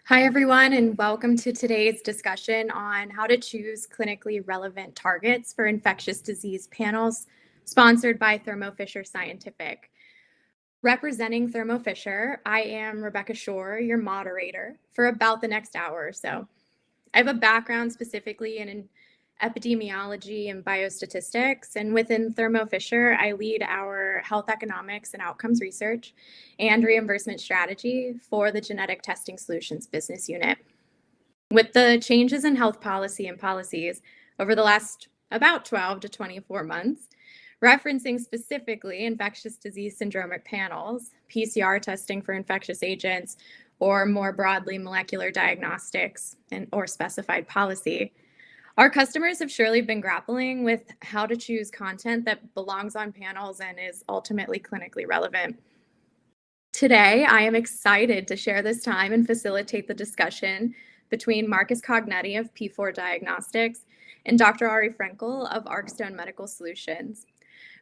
Hi, everyone, and welcome to today's discussion on how to choose clinically relevant targets for infectious disease panels, sponsored by Thermo Fisher Scientific. Representing Thermo Fisher, I am Rebecca Shore, your moderator, for about the next hour or so. I have a background specifically in epidemiology and biostatistics, and within Thermo Fisher, I lead our health economics and outcomes research and reimbursement strategy for the genetic testing solutions business unit. With the changes in health policy and policies over the last about 12 to 24 months, referencing specifically infectious disease syndromic panels, PCR testing for infectious agents, or more broadly, molecular diagnostics or specified policy, our customers have surely been grappling with how to choose content that belongs on panels and is ultimately clinically relevant. Today, I am excited to share this time and facilitate the discussion between Marcus Cognetti of P4 Diagnostics and Dr. Ari Frenkel of Arcstone Medical Solutions.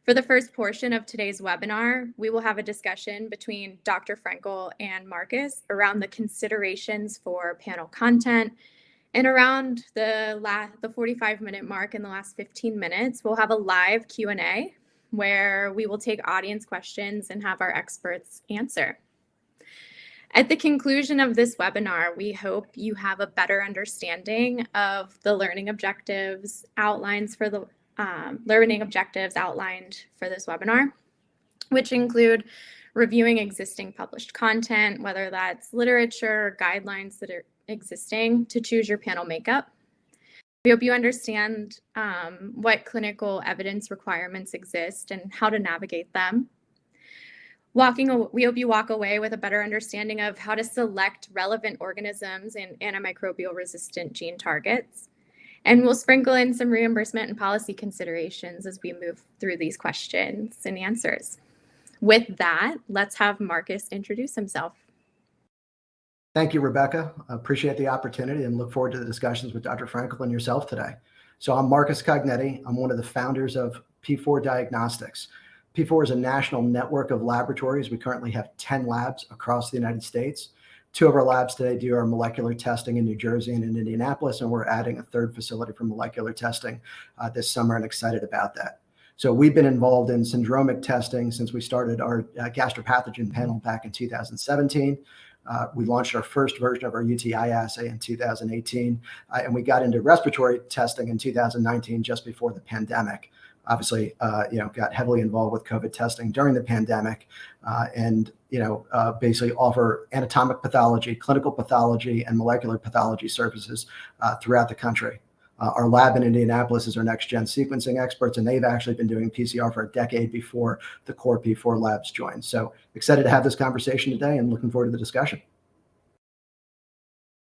For the first portion of today's webinar, we will have a discussion between Dr. Frenkel and Marcus around the considerations for panel content. And around the 45-minute mark in the last 15 minutes, we'll have a live Q&A where we will take audience questions and have our experts answer. At the conclusion of this webinar, we hope you have a better understanding of the learning objectives outlined for this webinar, which include reviewing existing published content, whether that's literature or guidelines that are existing to choose your panel makeup. We hope you understand what clinical evidence requirements exist and how to navigate them. We hope you walk away with a better understanding of how to select relevant organisms and antimicrobial resistant gene targets. And we'll sprinkle in some reimbursement and policy considerations as we move through these questions and answers. With that, let's have Marcus introduce himself. Thank you, Rebecca. I appreciate the opportunity and look forward to the discussions with Dr. Frenkel and yourself today. So I'm Marcus Cognetti. I'm one of the founders of P4 Diagnostics. P4 is a national network of laboratories. We currently have 10 labs across the United States. 2 of our labs today do our molecular testing in New Jersey and in Indianapolis, and we're adding a 3rd facility for molecular testing this summer, and excited about that. So we've been involved in syndromic testing since we started our gastropathogen panel back in 2017. We launched our first version of our UTI assay in 2018, and we got into respiratory testing in 2019, just before the pandemic. Obviously, got heavily involved with COVID testing during the pandemic, and basically offer anatomic pathology, clinical pathology, and molecular pathology services throughout the country. Our lab in Indianapolis is our next-gen sequencing experts, and they've actually been doing PCR for a decade before the core P4 labs joined. So excited to have this conversation today and looking forward to the discussion.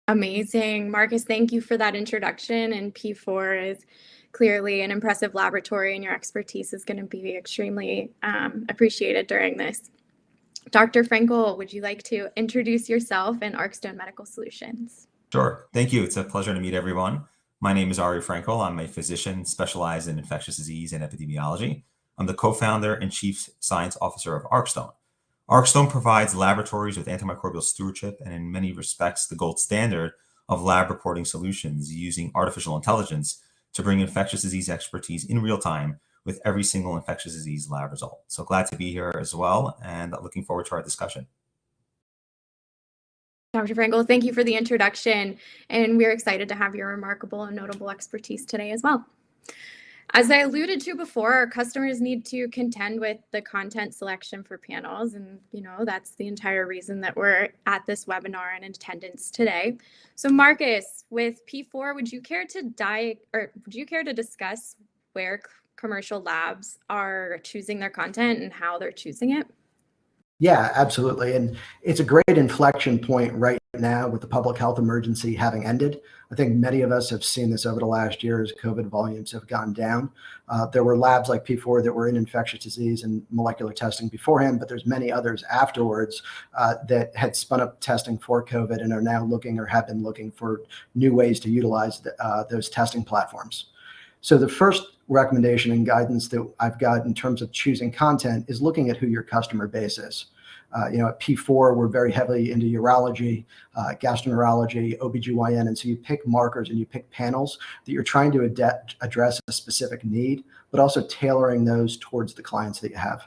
Amazing. Marcus, thank you for that introduction. And P4 is clearly an impressive laboratory, and your expertise is going to be extremely appreciated during this. Dr. Frenkel, would you like to introduce yourself and Arcstone Medical Solutions? Sure. Thank you. It's a pleasure to meet everyone. My name is Ari Frenkel. I'm a physician specialized in infectious disease and epidemiology. I'm the co-founder and chief science officer of Arcstone. Arcstone provides laboratories with antimicrobial stewardship and in many respects the gold standard of lab reporting solutions using artificial intelligence to bring infectious disease expertise in real time with every single infectious disease lab result. So glad to be here as well, and looking forward to our discussion. Dr. Frenkel, thank you for the introduction, and we're excited to have your remarkable and notable expertise today as well. As I alluded to before, our customers need to contend with the content selection for panels, and that's the entire reason that we're at this webinar and in attendance today. So Marcus, with P4, would you care to discuss where commercial labs are choosing their content and how they're choosing it? Yeah, absolutely. And it's a great inflection point right now with the public health emergency having ended. I think many of us have seen this over the last year as COVID volumes have gone down. There were labs like P4 that were in infectious disease and molecular testing beforehand, but there's many others afterwards that had spun up testing for COVID and are now looking or have been looking for new ways to utilize those testing platforms. So the first recommendation and guidance that I've got in terms of choosing content is looking at who your customer base is. At P4, we're very heavily into urology, gastroenterology, OBGYN. And so you pick markers and you pick panels that you're trying to address a specific need, but also tailoring those towards the clients that you have.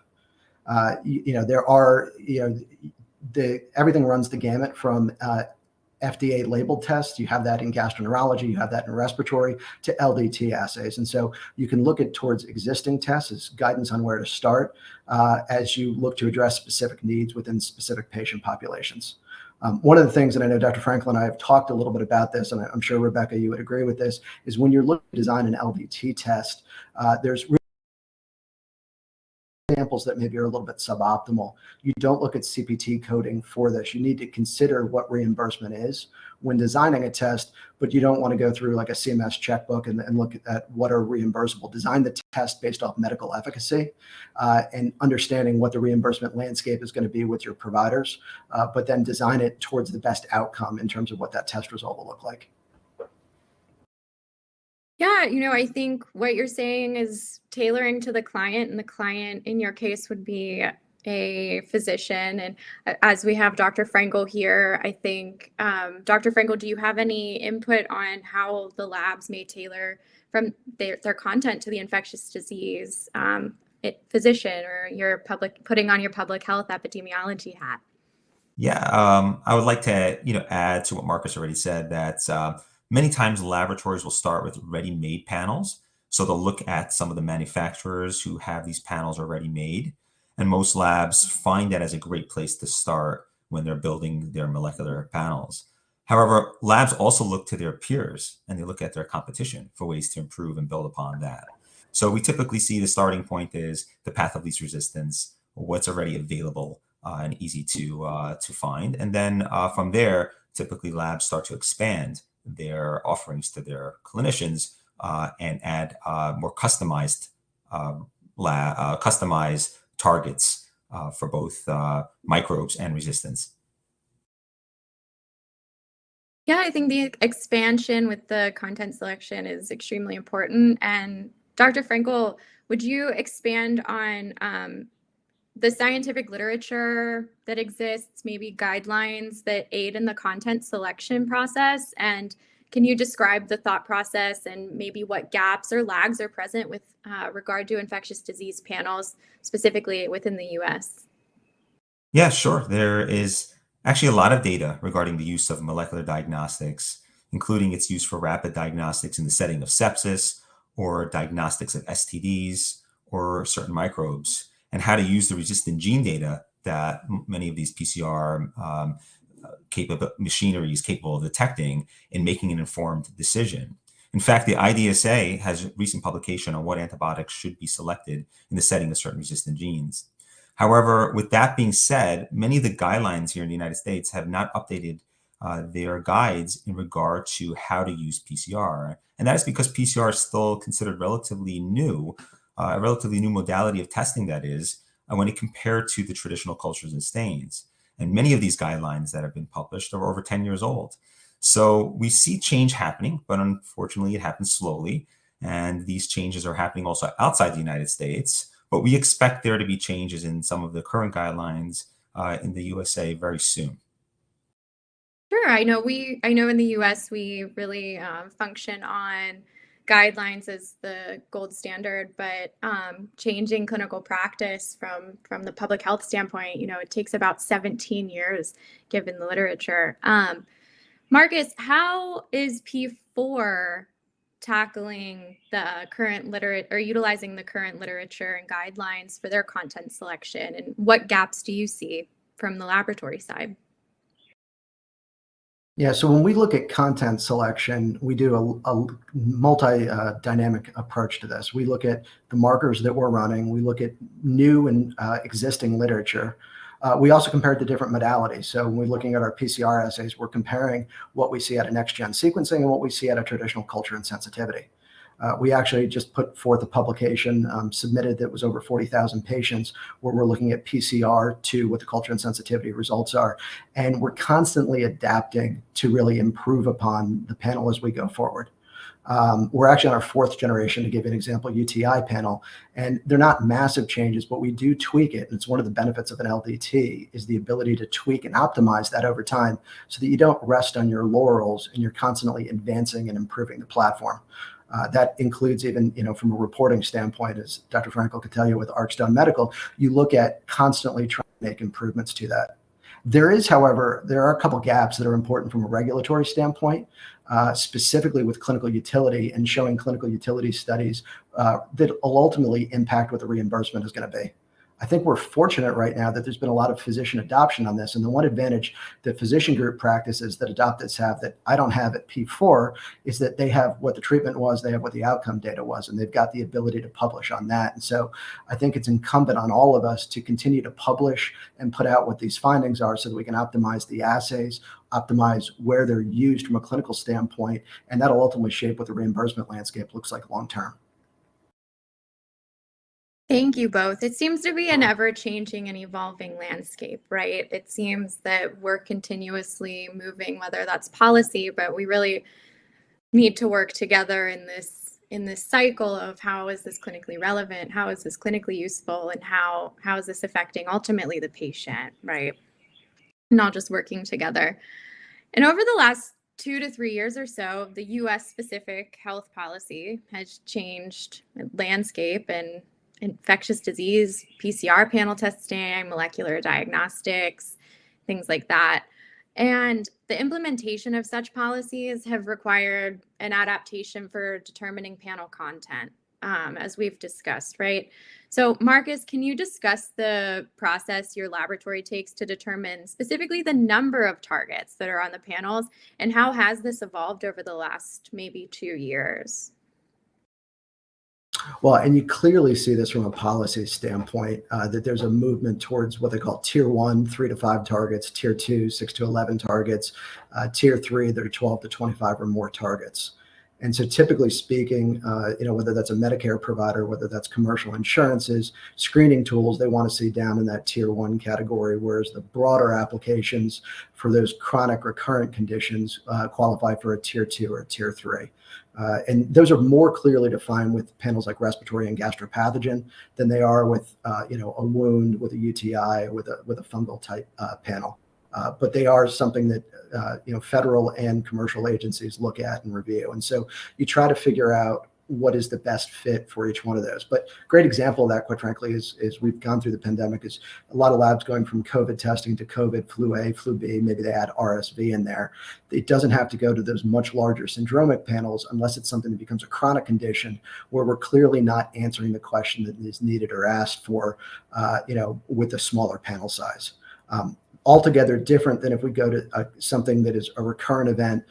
Everything runs the gamut from FDA labeled tests. You have that in gastroenterology, you have that in respiratory, to LDT assays. And so you can look at towards existing tests as guidance on where to start as you look to address specific needs within specific patient populations. One of the things that I know Dr. Frenkel and I have talked a little bit about this, and I'm sure, Rebecca, you would agree with this, is when you're looking to design an LDT test, there's examples that maybe are a little bit suboptimal. You don't look at CPT coding for this. You need to consider what reimbursement is when designing a test, but you don't want to go through like a CMS checkbook and look at what are reimbursable. Design the test based off medical efficacy and understanding what the reimbursement landscape is going to be with your providers, but then design it towards the best outcome in terms of what that test result will look like. Yeah, I think what you're saying is tailoring to the client, and the client in your case would be a physician. And as we have Dr. Frenkel here, I think, Dr. Frenkel, do you have any input on how the labs may tailor from their content to the infectious disease physician, or putting on your public health epidemiology hat? Yeah, I would like to add to what Marcus already said, that many times laboratories will start with ready-made panels. So they'll look at some of the manufacturers who have these panels already made. And most labs find that as a great place to start when they're building their molecular panels. However, labs also look to their peers and they look at their competition for ways to improve and build upon that. So we typically see the starting point is the path of least resistance, what's already available and easy to find. And then from there, typically labs start to expand their offerings to their clinicians and add more customized customized targets for both microbes and resistance. Yeah, I think the expansion with the content selection is extremely important. And Dr. Frenkel, would you expand on the scientific literature that exists, maybe guidelines that aid in the content selection process? And can you describe the thought process and maybe what gaps or lags are present with regard to infectious disease panels, specifically within the US? Yeah, sure. There is actually a lot of data regarding the use of molecular diagnostics, including its use for rapid diagnostics in the setting of sepsis or diagnostics of STDs or certain microbes, and how to use the resistant gene data that many of these PCR machinery is capable of detecting in making an informed decision. In fact, the IDSA has a recent publication on what antibiotics should be selected in the setting of certain resistant genes. However, with that being said, many of the guidelines here in the United States have not updated their guides in regard to how to use PCR. And that is because PCR is still considered relatively new, a relatively new modality of testing, that is, when it compared to the traditional cultures and stains. And many of these guidelines that have been published are over 10 years old. So we see change happening, but unfortunately it happens slowly. And these changes are happening also outside the United States. But we expect there to be changes in some of the current guidelines in the USA very soon. Sure. I know in the US we really function on guidelines as the gold standard, but changing clinical practice from the public health standpoint, it takes about 17 years given the literature. Marcus, how is P4 tackling the current or utilizing the current literature and guidelines for their content selection, and what gaps do you see from the laboratory side? Yeah, so when we look at content selection, we do a multi-dynamic approach to this. We look at the markers that we're running. We look at new and existing literature. We also compare it to different modalities. So when we're looking at our PCR assays, we're comparing what we see out of next-gen sequencing and what we see out of traditional culture and sensitivity. We actually just put forth a publication submitted that was over 40,000 patients, where we're looking at PCR to what the culture and sensitivity results are. And we're constantly adapting to really improve upon the panel as we go forward. We're actually on our 4th generation, to give you an example, UTI panel, and they're not massive changes, but we do tweak it. And it's one of the benefits of an LDT is the ability to tweak and optimize that over time so that you don't rest on your laurels and you're constantly advancing and improving the platform. That includes even, from a reporting standpoint, as Dr. Frenkel could tell you with Archstone Medical, you look at constantly trying to make improvements to that. However, there are a couple gaps that are important from a regulatory standpoint, specifically with clinical utility and showing clinical utility studies that will ultimately impact what the reimbursement is going to be. I think we're fortunate right now that there's been a lot of physician adoption on this. And the one advantage that physician group practices that adopt this have that I don't have at P4 is that they have what the treatment was, they have what the outcome data was, and they've got the ability to publish on that. And so I think it's incumbent on all of us to continue to publish and put out what these findings are so that we can optimize the assays, optimize where they're used from a clinical standpoint, and that'll ultimately shape what the reimbursement landscape looks like long term. Thank you both. It seems to be an ever-changing and evolving landscape, right? It seems that we're continuously moving, whether that's policy, but we really need to work together in this cycle of how is this clinically relevant, how is this clinically useful, and how is this affecting ultimately the patient, right? Not just working together. And over the last 2 to 3 years or so, the US specific health policy has changed the landscape and infectious disease, PCR panel testing, molecular diagnostics, things like that. And the implementation of such policies have required an adaptation for determining panel content, as we've discussed, right? So Marcus, can you discuss the process your laboratory takes to determine specifically the number of targets that are on the panels, and how has this evolved over the last maybe 2 years? Well, and you clearly see this from a policy standpoint, that there's a movement towards what they call tier 1, 3 to 5 targets, tier 2, 6 to 11 targets, tier 3, they're 12 to 25 or more targets. And so typically speaking, whether that's a Medicare provider, whether that's commercial insurances, screening tools, they want to see down in that tier 1 category, whereas the broader applications for those chronic recurrent conditions qualify for a tier 2 or a tier 3. And those are more clearly defined with panels like respiratory and gastropathogen than they are with, a wound, with a UTI, with a fungal type panel. But they are something that federal and commercial agencies look at and review. And so you try to figure out what is the best fit for each one of those. But great example of that, quite frankly, is we've gone through the pandemic, is a lot of labs going from COVID testing to COVID, flu A, flu B, maybe they add RSV in there. It doesn't have to go to those much larger syndromic panels unless it's something that becomes a chronic condition where we're clearly not answering the question that is needed or asked for, with a smaller panel size. Altogether different than if we go to something that is a recurrent event,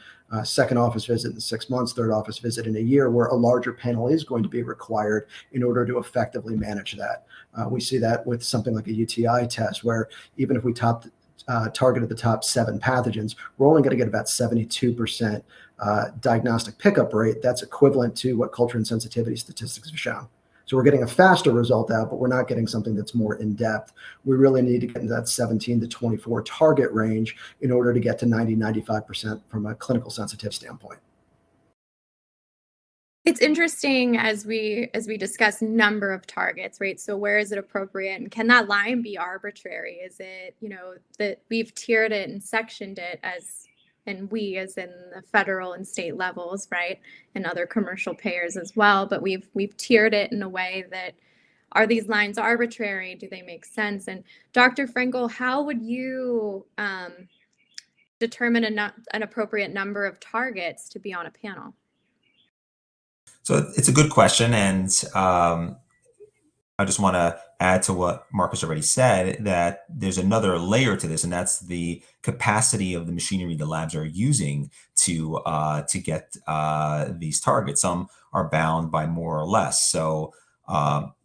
second office visit in 6 months, third office visit in a year, where a larger panel is going to be required in order to effectively manage that. We see that with something like a UTI test, where even if we targeted the top 7 pathogens, we're only going to get about 72% diagnostic pickup rate. That's equivalent to what culture and sensitivity statistics have shown. So we're getting a faster result out, but we're not getting something that's more in-depth. We really need to get into that 17 to 24 target range in order to get to 90, 95% from a clinical sensitive standpoint. It's interesting as we discuss number of targets, right? So where is it appropriate, and can that line be arbitrary? Is it, that we've tiered it and sectioned it and we as in the federal and state levels, right, and other commercial payers as well, but we've tiered it in a way that, are these lines arbitrary? Do they make sense? And Dr. Frenkel, how would you determine an appropriate number of targets to be on a panel? So it's a good question, and I just want to add to what Marcus already said, that there's another layer to this, and that's the capacity of the machinery the labs are using to get these targets. Some are bound by more or less. So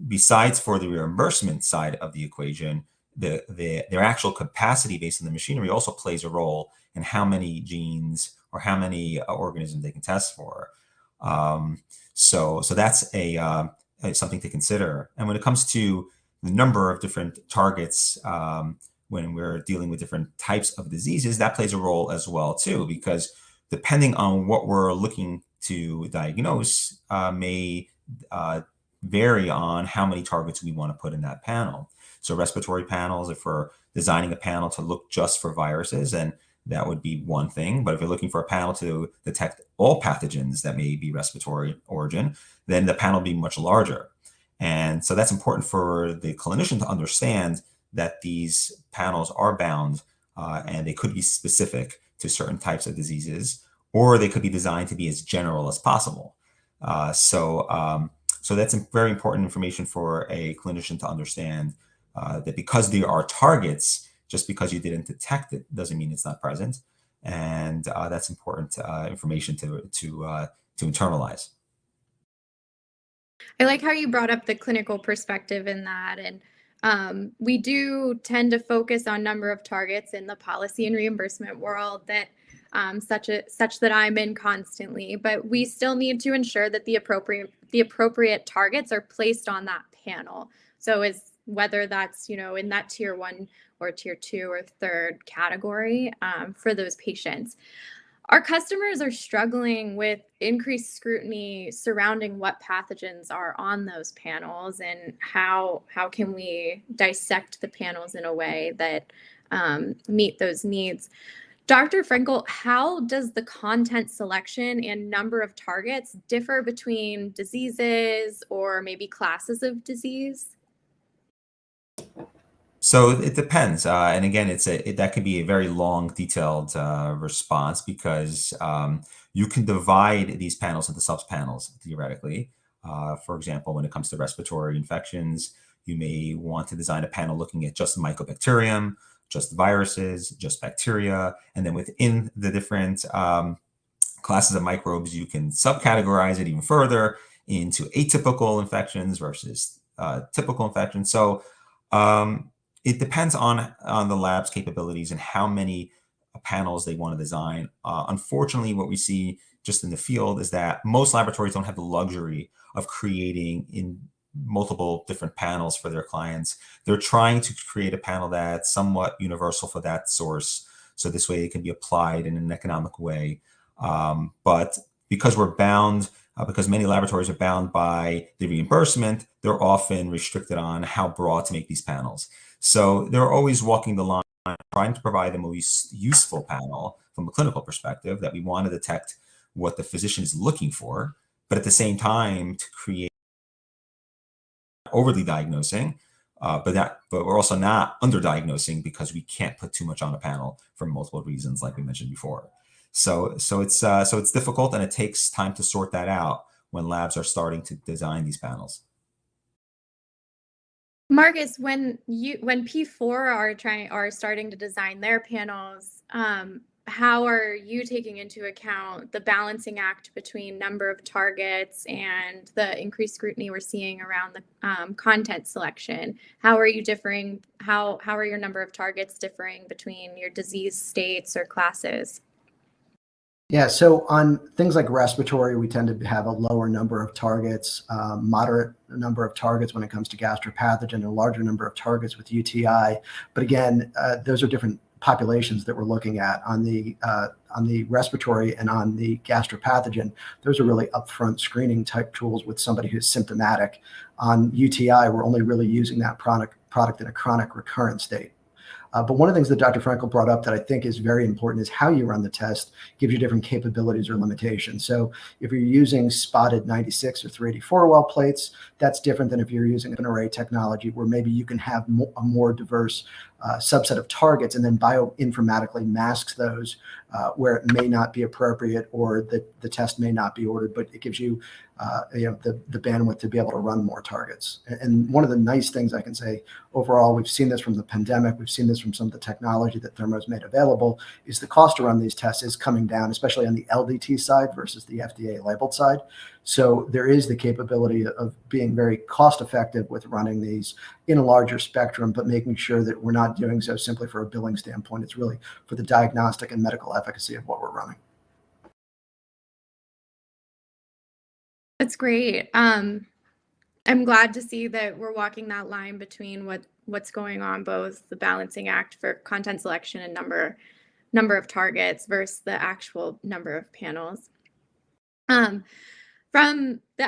besides for the reimbursement side of the equation, their actual capacity based on the machinery also plays a role in how many genes or how many organisms they can test for. So that's something to consider. And when it comes to the number of different targets, when we're dealing with different types of diseases, that plays a role as well too, because depending on what we're looking to diagnose may vary on how many targets we want to put in that panel. So respiratory panels, if we're designing a panel to look just for viruses, and that would be one thing. But if you're looking for a panel to detect all pathogens that may be respiratory origin, then the panel will be much larger. And so that's important for the clinician to understand that these panels are bound and they could be specific to certain types of diseases, or they could be designed to be as general as possible. So that's very important information for a clinician to understand that because there are targets, just because you didn't detect it doesn't mean it's not present. And that's important information to internalize. I like how you brought up the clinical perspective in that. And we do tend to focus on number of targets in the policy and reimbursement world that such that I'm in constantly, but we still need to ensure that the appropriate targets are placed on that panel. So is whether that's, in that tier 1 or tier 2 or third category for those patients. Our customers are struggling with increased scrutiny surrounding what pathogens are on those panels, and how can we dissect the panels in a way that meet those needs. Dr. Frenkel, how does the content selection and number of targets differ between diseases or maybe classes of disease? So it depends, and again, that could be a very long, detailed response because you can divide these panels into subpanels theoretically. For example, when it comes to respiratory infections, you may want to design a panel looking at just mycobacterium, just viruses, just bacteria, and then within the different classes of microbes, you can subcategorize it even further into atypical infections versus typical infections. So it depends on the lab's capabilities and how many panels they want to design. Unfortunately, what we see just in the field is that most laboratories don't have the luxury of creating in multiple different panels for their clients. They're trying to create a panel that's somewhat universal for that source, so this way it can be applied in an economic way. But because we're bound, because many laboratories are bound by the reimbursement, they're often restricted on how broad to make these panels. So they're always walking the line, trying to provide the most useful panel from a clinical perspective that we want to detect what the physician is looking for, but at the same time to create overly diagnosing, but we're also not underdiagnosing because we can't put too much on a panel for multiple reasons, like we mentioned before. So it's difficult, and it takes time to sort that out when labs are starting to design these panels. Marcus, when P4 are starting to design their panels, how are you taking into account the balancing act between number of targets and the increased scrutiny we're seeing around the content selection? How are you differing? How are your number of targets differing between your disease states or classes? Yeah, so on things like respiratory, we tend to have a lower number of targets, moderate number of targets when it comes to gastropathogen, a larger number of targets with UTI. But again, those are different populations that we're looking at. On the respiratory and on the gastropathogen, those are really upfront screening type tools with somebody who's symptomatic. On UTI, we're only really using that product in a chronic recurrent state. But one of the things that Dr. Frenkel brought up that I think is very important is how you run the test gives you different capabilities or limitations. So if you're using spotted 96 or 384 well plates, that's different than if you're using an array technology where maybe you can have a more diverse subset of targets and then bioinformatically masks those where it may not be appropriate or the test may not be ordered, but it gives you the bandwidth to be able to run more targets. And one of the nice things I can say overall, we've seen this from the pandemic, we've seen this from some of the technology that Thermo's made available, is the cost to run these tests is coming down, especially on the LDT side versus the FDA labeled side. So there is the capability of being very cost effective with running these in a larger spectrum, but making sure that we're not doing so simply for a billing standpoint. It's really for the diagnostic and medical efficacy of what we're running. That's great. I'm glad to see that we're walking that line between what's going on, both the balancing act for content selection and number of targets versus the actual number of panels. From the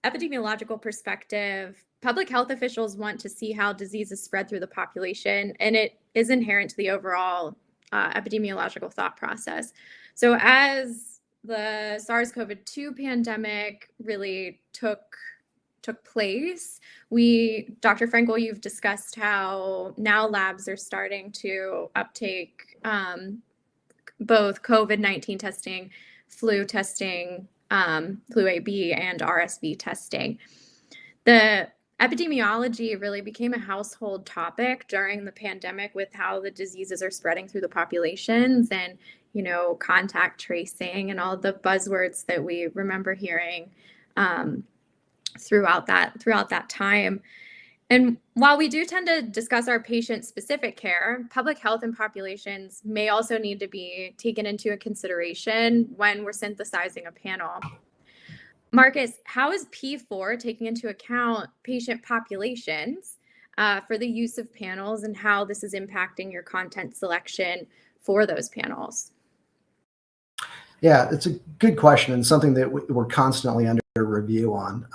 epidemiological perspective, public health officials want to see how disease is spread through the population, and it is inherent to the overall epidemiological thought process. So as the SARS-CoV-2 pandemic really took place, Dr. Frenkel, you've discussed how now labs are starting to uptake both COVID-19 testing, flu testing, flu AB, and RSV testing. The epidemiology really became a household topic during the pandemic with how the diseases are spreading through the populations and, contact tracing and all the buzzwords that we remember hearing throughout that time. And while we do tend to discuss our patient-specific care, public health and populations may also need to be taken into consideration when we're synthesizing a panel. Marcus, how is P4 taking into account patient populations for the use of panels and how this is impacting your content selection for those panels? Yeah, it's a good question and something that we're constantly under review on.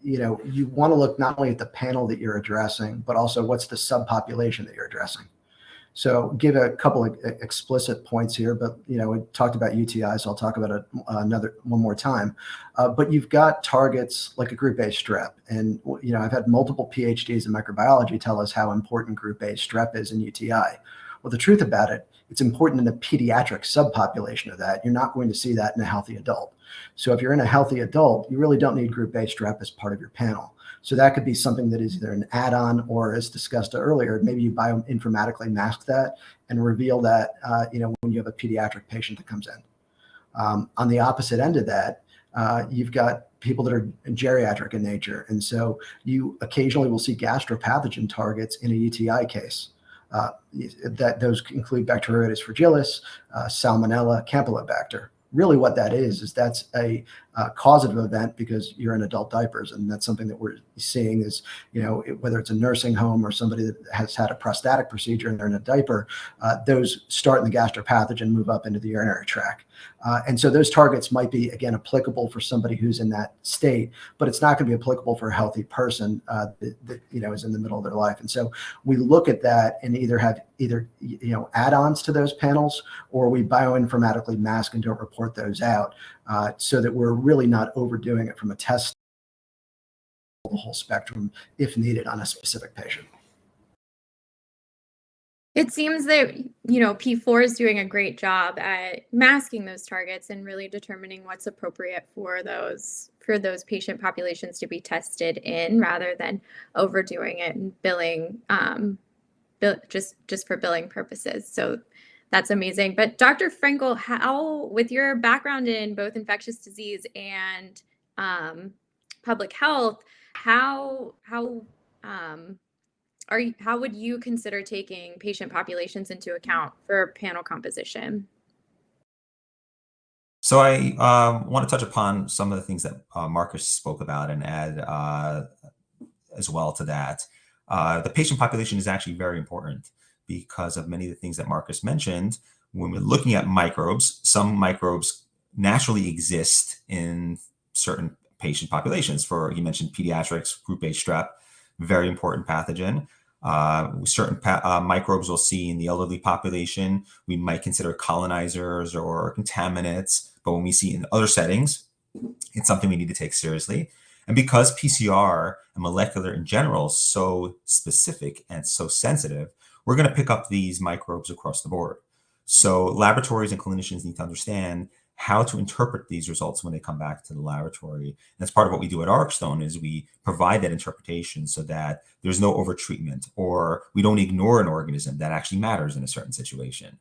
You want to look not only at the panel that you're addressing, but also what's the subpopulation that you're addressing. So give a couple of explicit points here, but we talked about UTI, so I'll talk about it one more time. But you've got targets like a group A strep, and I've had multiple PhDs in microbiology tell us how important group A strep is in UTI. Well, the truth about it, it's important in the pediatric subpopulation of that. You're not going to see that in a healthy adult. So if you're in a healthy adult, you really don't need group A strep as part of your panel. So that could be something that is either an add-on or, as discussed earlier, maybe you bioinformatically mask that and reveal that when you have a pediatric patient that comes in. On the opposite end of that, you've got people that are geriatric in nature. And so you occasionally will see gastropathogen targets in a UTI case. Those include Bacteroides fragilis, Salmonella, Campylobacter. Really what that is that's a causative event because you're in adult diapers. And that's something that we're seeing is, whether it's a nursing home or somebody that has had a prostatic procedure and they're in a diaper, those start in the gastropathogen, move up into the urinary tract. And so those targets might be, again, applicable for somebody who's in that state, but it's not going to be applicable for a healthy person that is in the middle of their life. And so we look at that and either have add-ons to those panels, or we bioinformatically mask and don't report those out so that we're really not overdoing it from a test, the whole spectrum if needed on a specific patient. It seems that, P4 is doing a great job at masking those targets and really determining what's appropriate for those patient populations to be tested in, rather than overdoing it and billing just for billing purposes. So that's amazing. But Dr. Frenkel, how, with your background in both infectious disease and public health, how would you consider taking patient populations into account for panel composition? So I want to touch upon some of the things that Marcus spoke about and add as well to that. The patient population is actually very important because of many of the things that Marcus mentioned. When we're looking at microbes, some microbes naturally exist in certain patient populations. He mentioned pediatrics, group A strep, very important pathogen. Certain microbes we'll see in the elderly population, we might consider colonizers or contaminants, but when we see in other settings, it's something we need to take seriously. And because PCR and molecular in general is so specific and so sensitive, we're going to pick up these microbes across the board. So laboratories and clinicians need to understand how to interpret these results when they come back to the laboratory. And that's part of what we do at Arkstone, is we provide that interpretation so that there's no overtreatment, or we don't ignore an organism that actually matters in a certain situation.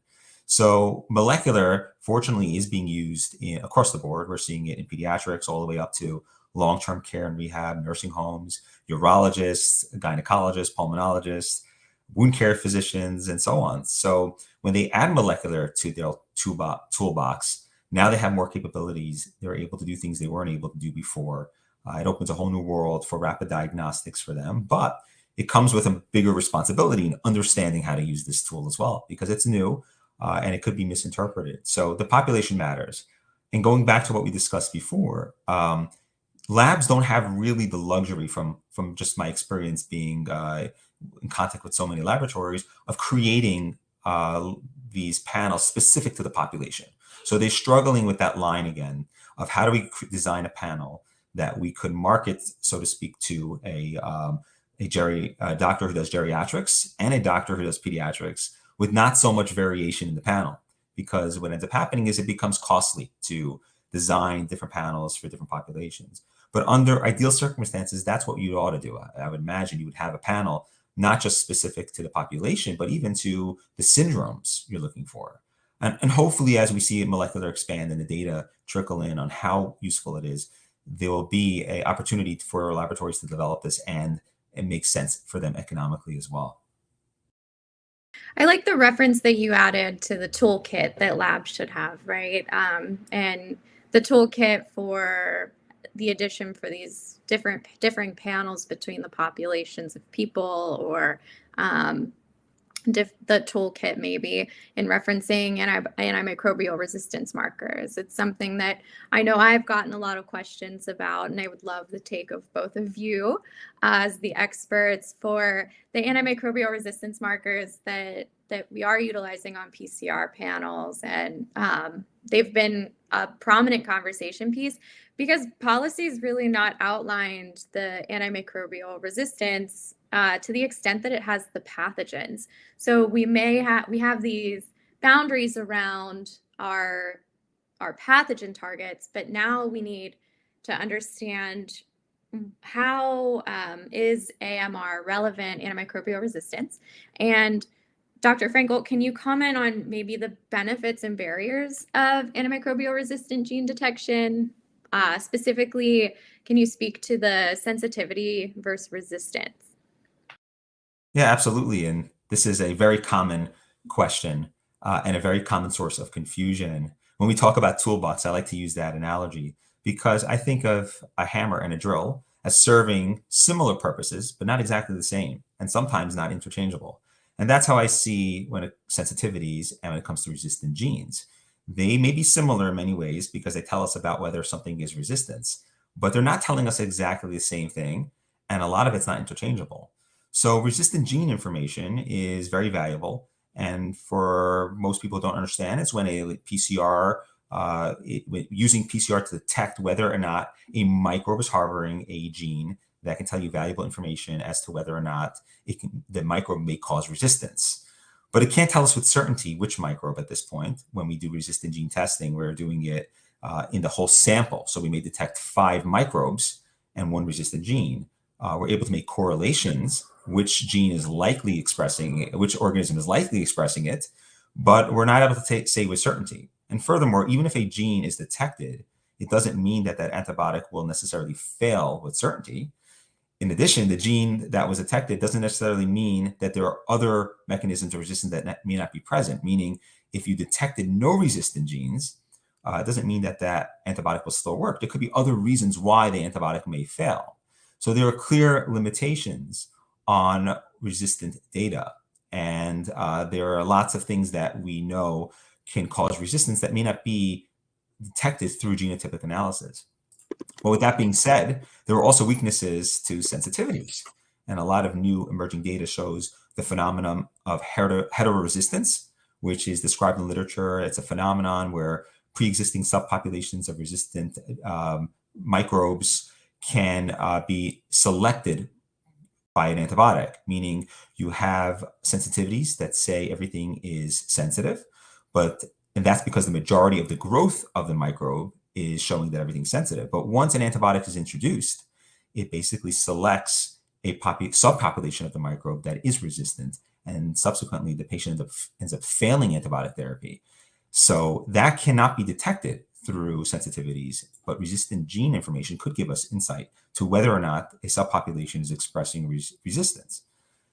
So molecular, fortunately, is being used across the board. We're seeing it in pediatrics all the way up to long-term care and rehab, nursing homes, urologists, gynecologists, pulmonologists, wound care physicians, and so on. So when they add molecular to their toolbox, now they have more capabilities. They're able to do things they weren't able to do before. It opens a whole new world for rapid diagnostics for them, but it comes with a bigger responsibility in understanding how to use this tool as well, because it's new and it could be misinterpreted. So the population matters. And going back to what we discussed before, labs don't have really the luxury, from just my experience being in contact with so many laboratories, of creating these panels specific to the population. So they're struggling with that line again of how do we design a panel that we could market, so to speak, to a doctor who does geriatrics and a doctor who does pediatrics, with not so much variation in the panel. Because what ends up happening is it becomes costly to design different panels for different populations. But under ideal circumstances, that's what you ought to do. I would imagine you would have a panel not just specific to the population, but even to the syndromes you're looking for. And hopefully, as we see molecular expand and the data trickle in on how useful it is, there will be an opportunity for laboratories to develop this, and it makes sense for them economically as well. I like the reference that you added to the toolkit that labs should have, right? And the toolkit for the addition for these differing panels between the populations of people, or the toolkit maybe in referencing antimicrobial resistance markers. It's something that I know I've gotten a lot of questions about, and I would love the take of both of you as the experts for the antimicrobial resistance markers that we are utilizing on PCR panels. And they've been a prominent conversation piece because policy's really not outlined the antimicrobial resistance to the extent that it has the pathogens. So we have these boundaries around our pathogen targets, but now we need to understand how is AMR relevant antimicrobial resistance. And Dr. Frenkel, can you comment on maybe the benefits and barriers of antimicrobial resistant gene detection? Specifically, can you speak to the sensitivity versus resistance? Yeah, absolutely. And this is a very common question and a very common source of confusion. When we talk about toolbox, I like to use that analogy because I think of a hammer and a drill as serving similar purposes, but not exactly the same, and sometimes not interchangeable. And that's how I see sensitivities and when it comes to resistant genes. They may be similar in many ways because they tell us about whether something is resistance, but they're not telling us exactly the same thing. And a lot of it's not interchangeable. So resistant gene information is very valuable. And for most people who don't understand, it's when a PCR, using PCR to detect whether or not a microbe is harboring a gene that can tell you valuable information as to whether or not the microbe may cause resistance. But it can't tell us with certainty which microbe at this point. When we do resistant gene testing, we're doing it in the whole sample. So we may detect 5 microbes and 1 resistant gene. We're able to make correlations, which gene is likely expressing it, which organism is likely expressing it, but we're not able to say with certainty. And furthermore, even if a gene is detected, it doesn't mean that antibiotic will necessarily fail with certainty. In addition, the gene that was detected doesn't necessarily mean that there are other mechanisms of resistance that may not be present, meaning if you detected no resistant genes, it doesn't mean that antibiotic will still work. There could be other reasons why the antibiotic may fail. So there are clear limitations on resistant data. And there are lots of things that we know can cause resistance that may not be detected through genotypic analysis. But with that being said, there are also weaknesses to sensitivities. And a lot of new emerging data shows the phenomenon of heteroresistance, which is described in literature. It's a phenomenon where pre-existing subpopulations of resistant microbes can be selected by an antibiotic, meaning you have sensitivities that say everything is sensitive, and that's because the majority of the growth of the microbe is showing that everything's sensitive. But once an antibiotic is introduced, it basically selects a subpopulation of the microbe that is resistant, and subsequently the patient ends up failing antibiotic therapy. So that cannot be detected through sensitivities, but resistant gene information could give us insight to whether or not a subpopulation is expressing resistance.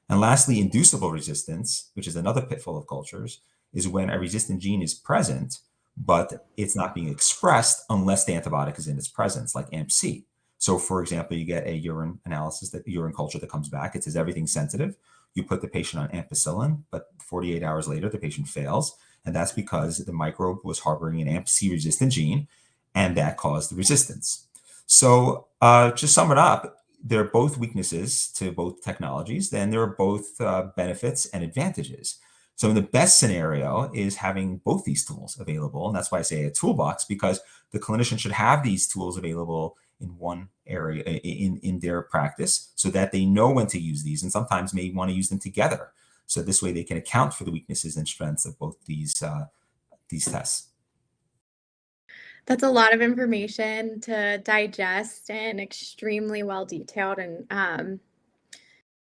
And lastly, inducible resistance, which is another pitfall of cultures, is when a resistant gene is present, but it's not being expressed unless the antibiotic is in its presence, like AMP-C. So for example, you get a urine culture that comes back. It says everything's sensitive. You put the patient on ampicillin, but 48 hours later, the patient fails. And that's because the microbe was harboring an AMP-C resistant gene. and that cause the resistance. So to sum it up, there are both weaknesses to both technologies, then there are both benefits and advantages. So in the best scenario is having both these tools available. And that's why I say a toolbox, because the clinician should have these tools available in one area in their practice so that they know when to use these, and sometimes may want to use them together. So this way they can account for the weaknesses and strengths of both these tests. That's a lot of information to digest and extremely well detailed. And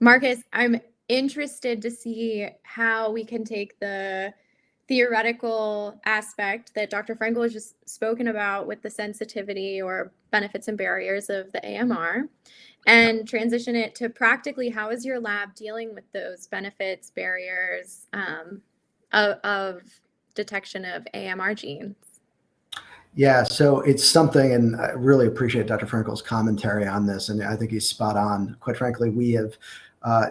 Marcus, I'm interested to see how we can take the theoretical aspect that Dr. Frenkel has just spoken about with the sensitivity or benefits and barriers of the AMR and transition it to practically how is your lab dealing with those benefits, barriers of detection of AMR genes? Yeah, so it's something, and I really appreciate Dr. Frenkel's commentary on this, and I think he's spot on. Quite frankly, we have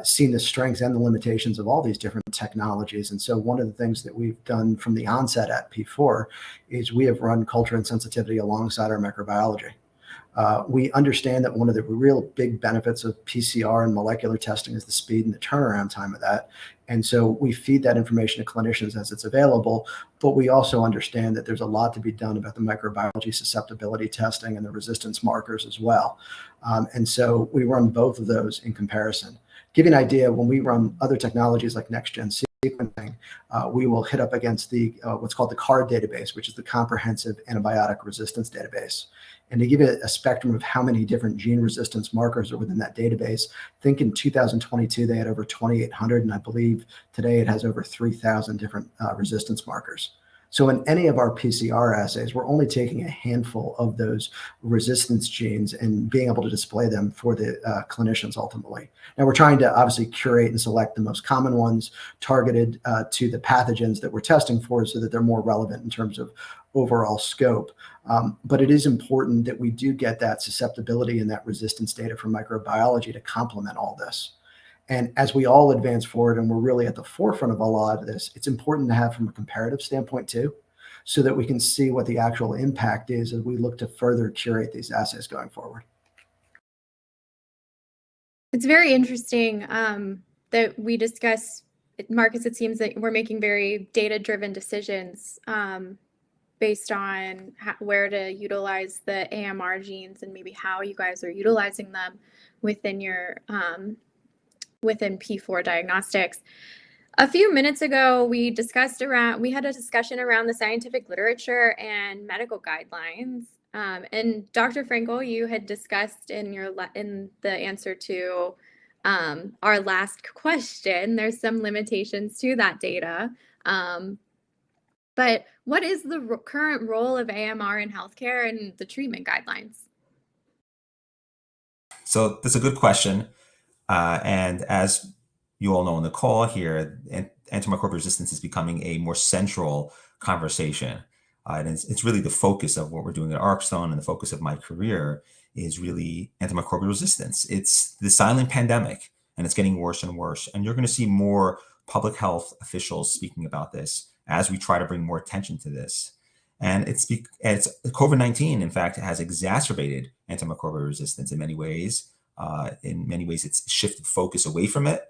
seen the strengths and the limitations of all these different technologies. And so one of the things that we've done from the onset at P4 is we have run culture and sensitivity alongside our microbiology. We understand that one of the real big benefits of PCR and molecular testing is the speed and the turnaround time of that. And so we feed that information to clinicians as it's available, but we also understand that there's a lot to be done about the microbiology susceptibility testing and the resistance markers as well. And so we run both of those in comparison. Give you an idea, when we run other technologies like next-gen sequencing, we will hit up against the what's called the CARD database, which is the Comprehensive Antibiotic Resistance Database. And to give you a spectrum of how many different gene resistance markers are within that database, I think in 2022, they had over 2,800, and I believe today it has over 3,000 different resistance markers. So in any of our PCR assays, we're only taking a handful of those resistance genes and being able to display them for the clinicians ultimately. Now we're trying to obviously curate and select the most common ones targeted to the pathogens that we're testing for so that they're more relevant in terms of overall scope. But it is important that we do get that susceptibility and that resistance data from microbiology to complement all this. And as we all advance forward, and we're really at the forefront of a lot of this, it's important to have from a comparative standpoint too, so that we can see what the actual impact is as we look to further curate these assays going forward. It's very interesting that we discuss, Marcus, it seems that we're making very data-driven decisions based on where to utilize the AMR genes and maybe how you guys are utilizing them within your within P4 diagnostics. A few minutes ago, we had a discussion around the scientific literature and medical guidelines. And Dr. Frenkel, you had discussed in the answer to our last question, there's some limitations to that data. But what is the current role of AMR in healthcare and the treatment guidelines? So that's a good question. And as you all know on the call here, antimicrobial resistance is becoming a more central conversation. And it's really the focus of what we're doing at Arkstone, and the focus of my career is really antimicrobial resistance. It's the silent pandemic, and it's getting worse and worse. And you're going to see more public health officials speaking about this as we try to bring more attention to this. And it's COVID-19, in fact, has exacerbated antimicrobial resistance in many ways. In many ways, it's shifted focus away from it.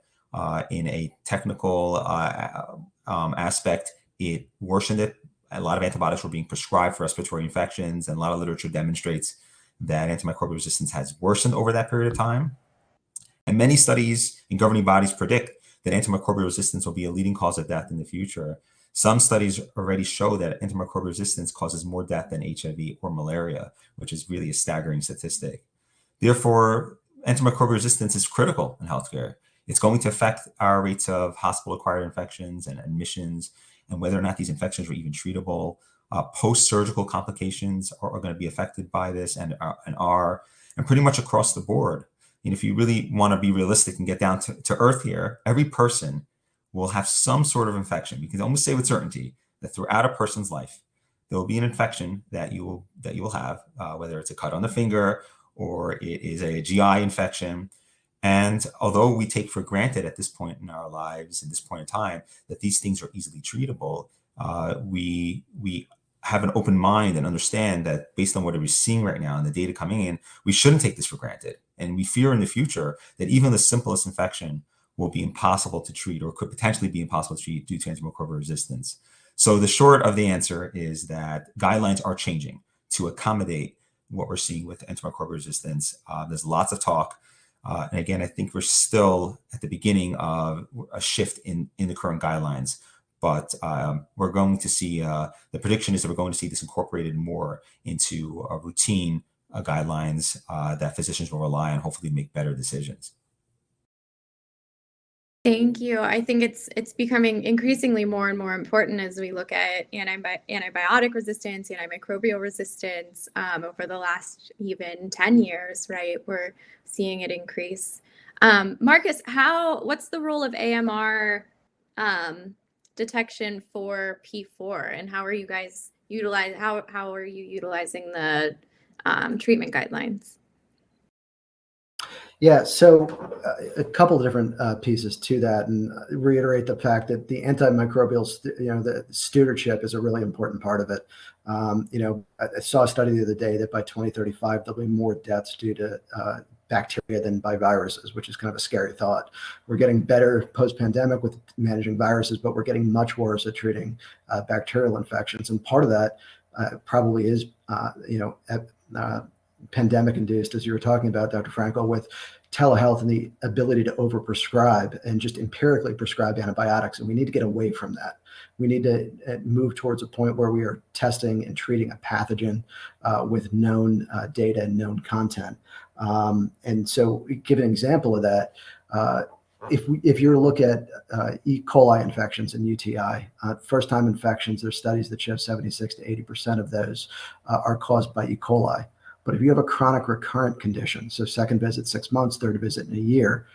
In a technical aspect, it worsened it. A lot of antibiotics were being prescribed for respiratory infections, and a lot of literature demonstrates that antimicrobial resistance has worsened over that period of time. And many studies and governing bodies predict that antimicrobial resistance will be a leading cause of death in the future. Some studies already show that antimicrobial resistance causes more death than HIV or malaria, which is really a staggering statistic. Therefore, antimicrobial resistance is critical in healthcare. It's going to affect our rates of hospital-acquired infections and admissions, and whether or not these infections are even treatable. Post-surgical complications are going to be affected by this and pretty much across the board. And if you really want to be realistic and get down to earth here, every person will have some sort of infection. You can almost say with certainty that throughout a person's life, there will be an infection that you will have, whether it's a cut on the finger or it is a GI infection. And although we take for granted at this point in our lives, at this point in time, that these things are easily treatable, we have an open mind and understand that based on what we're seeing right now and the data coming in, we shouldn't take this for granted. And we fear in the future that even the simplest infection will be impossible to treat or could potentially be impossible to treat due to antimicrobial resistance. So the short of the answer is that guidelines are changing to accommodate what we're seeing with antimicrobial resistance. There's lots of talk. And again, I think we're still at the beginning of a shift in the current guidelines. But we're going to see, the prediction is that we're going to see this incorporated more into routine guidelines that physicians will rely on, hopefully make better decisions. Thank you. I think it's becoming increasingly more and more important as we look at antibiotic resistance, antimicrobial resistance over the last even 10 years, right? We're seeing it increase. Marcus, what's the role of AMR detection for P4, and how are you guys how are you utilizing the treatment guidelines? Yeah, so a couple of different pieces to that, and reiterate the fact that the antimicrobial, the stewardship is a really important part of it. I saw a study the other day that by 2035 there'll be more deaths due to bacteria than by viruses, which is kind of a scary thought. We're getting better post-pandemic with managing viruses, but we're getting much worse at treating bacterial infections, and part of that probably is pandemic induced, as you were talking about, Dr. Frenkel, with telehealth and the ability to overprescribe and just empirically prescribe antibiotics. And we need to get away from that. We need to move towards a point where we are testing and treating a pathogen with known data and known content. And so, give an example of that. If you look at E. coli infections and UTI, first-time infections, there's studies that show 76 to 80% of those are caused by E. coli. But if you have a chronic recurrent condition, so second visit 6 months, third visit in a year,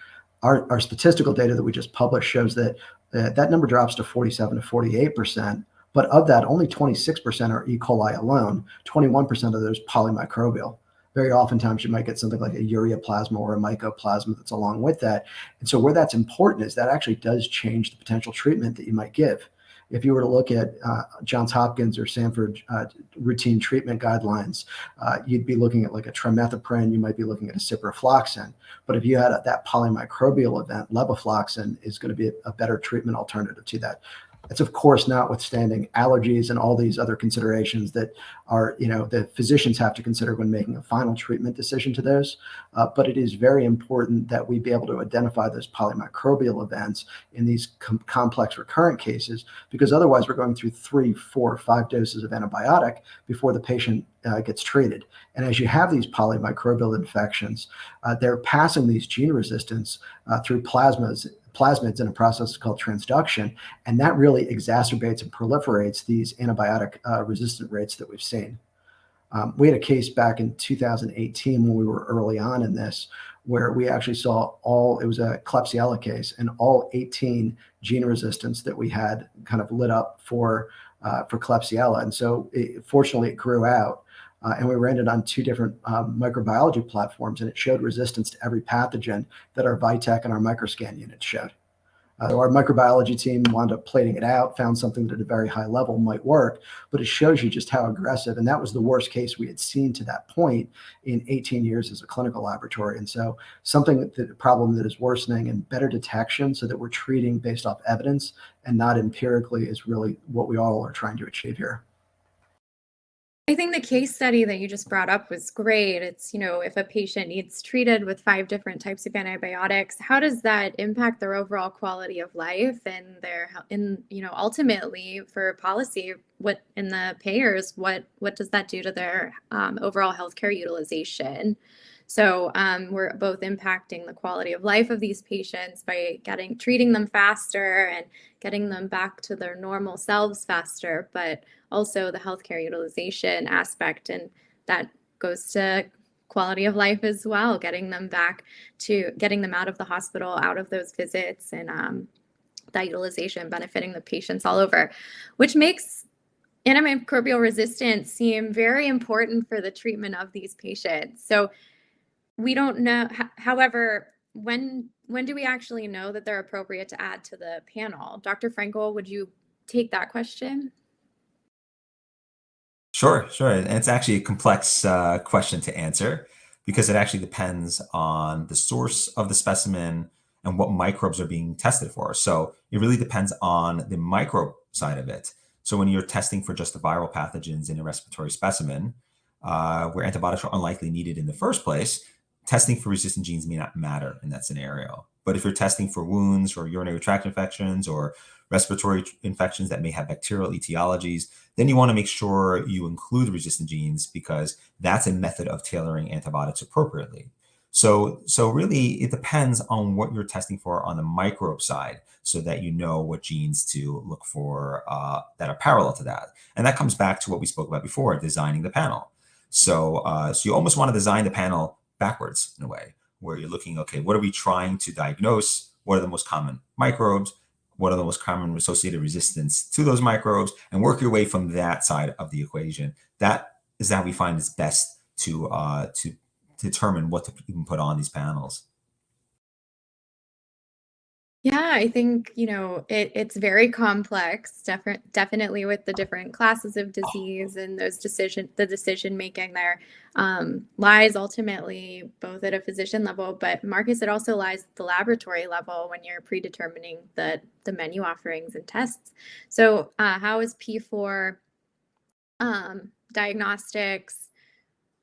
our statistical data that we just published shows that that number drops to 47 to 48%. But of that, only 26% are E. coli alone, 21% of those polymicrobial. Very oftentimes you might get something like a ureaplasma or a mycoplasma that's along with that. And so where that's important is that actually does change the potential treatment that you might give. If you were to look at Johns Hopkins or Sanford routine treatment guidelines, you'd be looking at like a trimethoprim, you might be looking at a ciprofloxacin. But if you had that polymicrobial event, levofloxacin is going to be a better treatment alternative to that. It's of course notwithstanding allergies and all these other considerations that are, the physicians have to consider when making a final treatment decision to those. But it is very important that we be able to identify those polymicrobial events in these complex recurrent cases, because otherwise we're going through 3, 4, 5 doses of antibiotic before the patient gets treated. And as you have these polymicrobial infections, they're passing these gene resistance through plasmids in a process called transduction, and that really exacerbates and proliferates these antibiotic resistant rates that we've seen. We had a case back in 2018 when we were early on in this, where we actually saw it was a Klebsiella case, and all 18 gene resistance that we had kind of lit up for Klebsiella. And so fortunately it grew out. And we ran it on 2 different microbiology platforms, and it showed resistance to every pathogen that our Vitek and our microscan units showed. Our microbiology team wound up plating it out, found something that at a very high level might work, but it shows you just how aggressive, and that was the worst case we had seen to that point in 18 years as a clinical laboratory. And so a problem that is worsening, and better detection so that we're treating based off evidence and not empirically is really what we all are trying to achieve here. I think the case study that you just brought up was great. It's, if a patient needs treated with 5 different types of antibiotics, how does that impact their overall quality of life and ultimately for policy, in the payers, what does that do to their overall healthcare utilization? So we're both impacting the quality of life of these patients by treating them faster and getting them back to their normal selves faster, but also the healthcare utilization aspect, and that goes to quality of life as well, getting them out of the hospital, out of those visits, and that utilization benefiting the patients all over, which makes antimicrobial resistance seem very important for the treatment of these patients. So we don't know, however, when do we actually know that they're appropriate to add to the panel? Dr. Frenkel, would you take that question? Sure, sure. And it's actually a complex question to answer because it actually depends on the source of the specimen and what microbes are being tested for. So it really depends on the microbe side of it. So when you're testing for just the viral pathogens in a respiratory specimen, where antibiotics are unlikely needed in the first place, testing for resistant genes may not matter in that scenario. But if you're testing for wounds or urinary tract infections or respiratory infections that may have bacterial etiologies, then you want to make sure you include resistant genes because that's a method of tailoring antibiotics appropriately. So really, it depends on what you're testing for on the microbe side, so that you know what genes to look for that are parallel to that. And that comes back to what we spoke about before, designing the panel. So you almost want to design the panel backwards in a way, where you're looking, okay, what are we trying to diagnose? What are the most common microbes? What are the most common associated resistance to those microbes, and work your way from that side of the equation. That is how we find it's best to determine what to even put on these panels. Yeah, I think, it's very complex, definitely with the different classes of disease and the decision making there lies ultimately both at a physician level, but Marcus, it also lies at the laboratory level when you're predetermining the menu offerings and tests. So how is P4 diagnostics?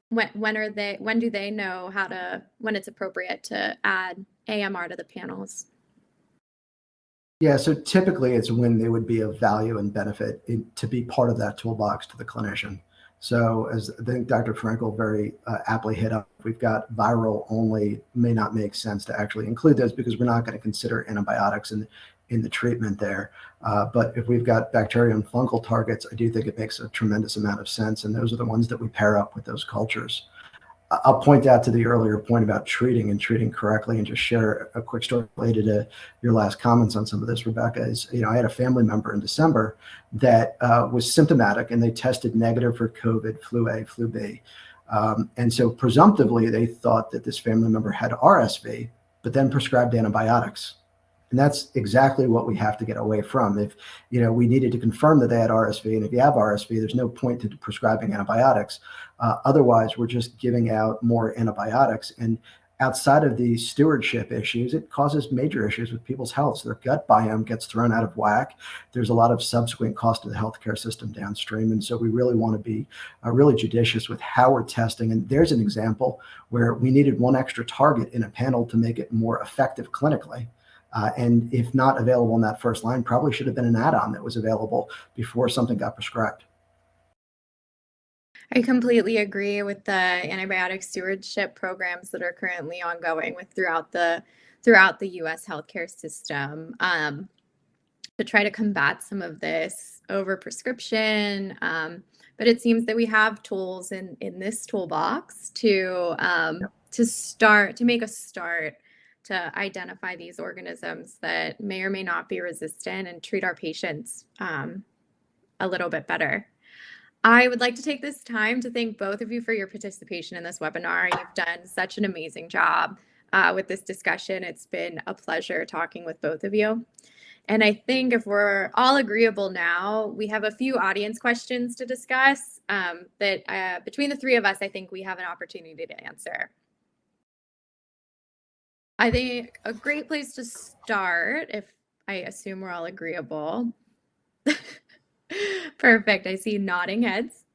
When do they know when it's appropriate to add AMR to the panels? Yeah, so typically it's when they would be of value and benefit to be part of that toolbox to the clinician. So as I think Dr. Frenkel very aptly hit up, we've got viral only, may not make sense to actually include those because we're not going to consider antibiotics in the treatment there. But if we've got bacterial and fungal targets, I do think it makes a tremendous amount of sense. And those are the ones that we pair up with those cultures. I'll point out to the earlier point about treating correctly and just share a quick story related to your last comments on some of this, Rebecca. I had a family member in December that was symptomatic and they tested negative for COVID, flu A, flu B. And so presumptively they thought that this family member had RSV, but then prescribed antibiotics. And that's exactly what we have to get away from. If we needed to confirm that they had RSV, and if you have RSV, there's no point to prescribing antibiotics. Otherwise, we're just giving out more antibiotics. And outside of the stewardship issues, it causes major issues with people's health. So their gut biome gets thrown out of whack. There's a lot of subsequent cost to the healthcare system downstream. And so we really want to be really judicious with how we're testing. And there's an example where we needed one extra target in a panel to make it more effective clinically. And if not available in that first line, probably should have been an add-on that was available before something got prescribed. I completely agree with the antibiotic stewardship programs that are currently ongoing throughout the U.S. healthcare system to try to combat some of this overprescription. But it seems that we have tools in this toolbox to make a start to identify these organisms that may or may not be resistant and treat our patients a little bit better. I would like to take this time to thank both of you for your participation in this webinar. You've done such an amazing job with this discussion. It's been a pleasure talking with both of you. And I think if we're all agreeable now, we have a few audience questions to discuss that between the three of us, I think we have an opportunity to answer. I think a great place to start, if I assume we're all agreeable. Perfect. I see nodding heads.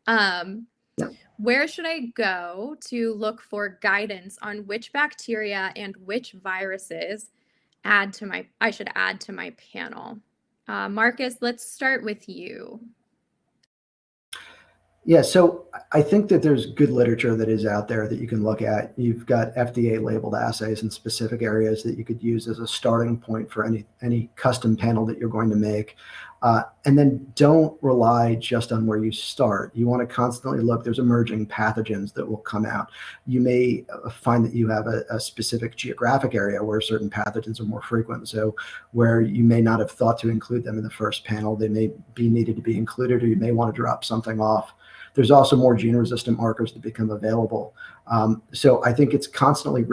Where should I go to look for guidance on which bacteria and which viruses I should add to my panel? Marcus, let's start with you. Yeah, so I think that there's good literature that is out there that you can look at. You've got FDA labeled assays in specific areas that you could use as a starting point for any custom panel that you're going to make. And then don't rely just on where you start. You want to constantly look. There's emerging pathogens that will come out. You may find that you have a specific geographic area where certain pathogens are more frequent. So where you may not have thought to include them in the first panel, they may be needed to be included, or you may want to drop something off. there's also more gene-resistant markers that become available. So I think it's constantly,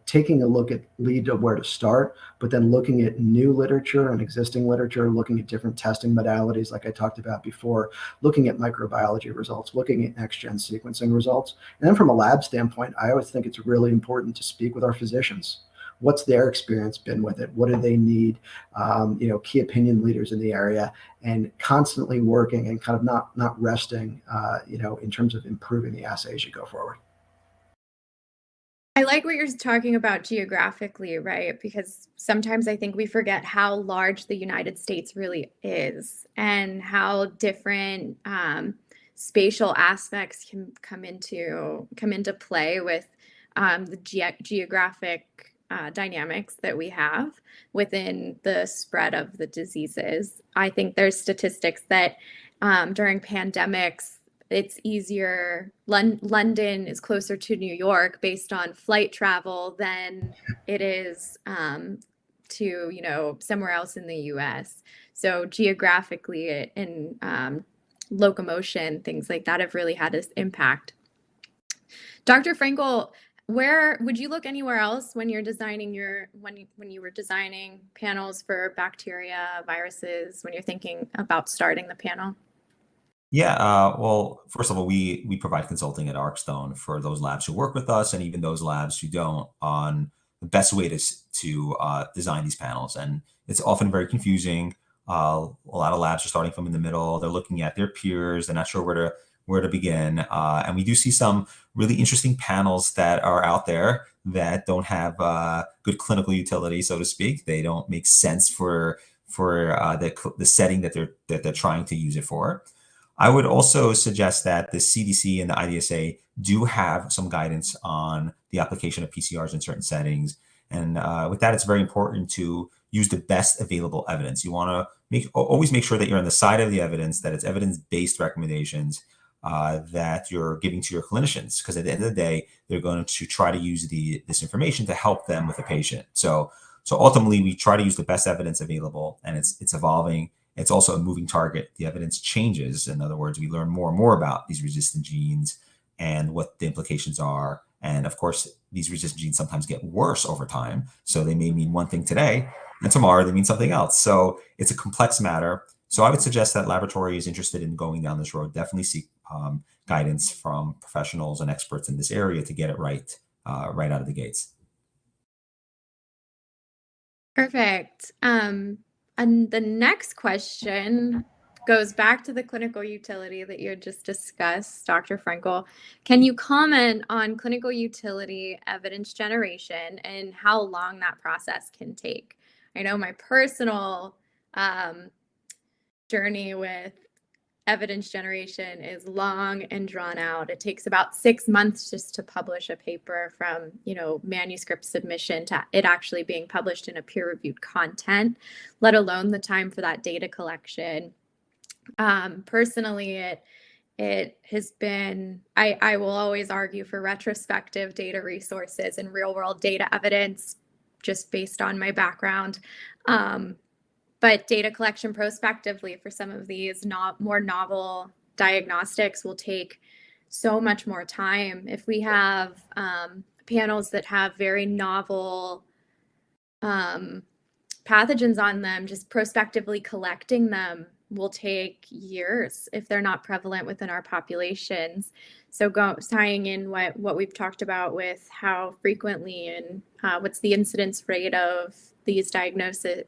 taking a look at lead to where to start, but then looking at new literature and existing literature, looking at different testing modalities, like I talked about before, looking at microbiology results, looking at next-gen sequencing results. And then from a lab standpoint, I always think it's really important to speak with our physicians. What's their experience been with it? What do they need? Key opinion leaders in the area, and constantly working and kind of not resting, in terms of improving the assay as you go forward. I like what you're talking about geographically, right? Because sometimes I think we forget how large the United States really is and how different spatial aspects can come into play with the geographic dynamics that we have within the spread of the diseases. I think there's statistics that during pandemics, it's easier. London is closer to New York based on flight travel than it is to somewhere else in the U.S. So geographically and locomotion, things like that have really had this impact. Dr. Frenkel, where would you look anywhere else when you're designing when you were designing panels for bacteria, viruses, when you're thinking about starting the panel? Yeah, well, first of all, we provide consulting at Arcstone for those labs who work with us, and even those labs who don't, on the best way to design these panels. And it's often very confusing. A lot of labs are starting from in the middle. They're looking at their peers. They're not sure where to begin. And we do see some really interesting panels that are out there that don't have good clinical utility, so to speak. They don't make sense for the setting that they're trying to use it for. I would also suggest that the CDC and the IDSA do have some guidance on the application of PCRs in certain settings. And with that, it's very important to use the best available evidence. You want to always make sure that you're on the side of the evidence, that it's evidence-based recommendations that you're giving to your clinicians, because at the end of the day, they're going to try to use this information to help them with a patient. So ultimately, we try to use the best evidence available, and it's evolving. It's also a moving target. The evidence changes. In other words, we learn more and more about these resistant genes and what the implications are. And of course, these resistant genes sometimes get worse over time. So they may mean one thing today, and tomorrow they mean something else. So it's a complex matter. So I would suggest that laboratories interested in going down this road definitely seek guidance from professionals and experts in this area to get it right out of the gates. Perfect. And the next question goes back to the clinical utility that you had just discussed, Dr. Frenkel. Can you comment on clinical utility evidence generation and how long that process can take? I know my personal journey with evidence generation is long and drawn out. It takes about 6 months just to publish a paper from, manuscript submission to it actually being published in a peer-reviewed content, let alone the time for that data collection. Personally, it has been, I will always argue for retrospective data resources and real-world data evidence just based on my background. But data collection prospectively for some of these more novel diagnostics will take so much more time. If we have panels that have very novel pathogens on them, just prospectively collecting them will take years if they're not prevalent within our populations. So tying in what we've talked about with how frequently and what's the incidence rate of these diagnoses,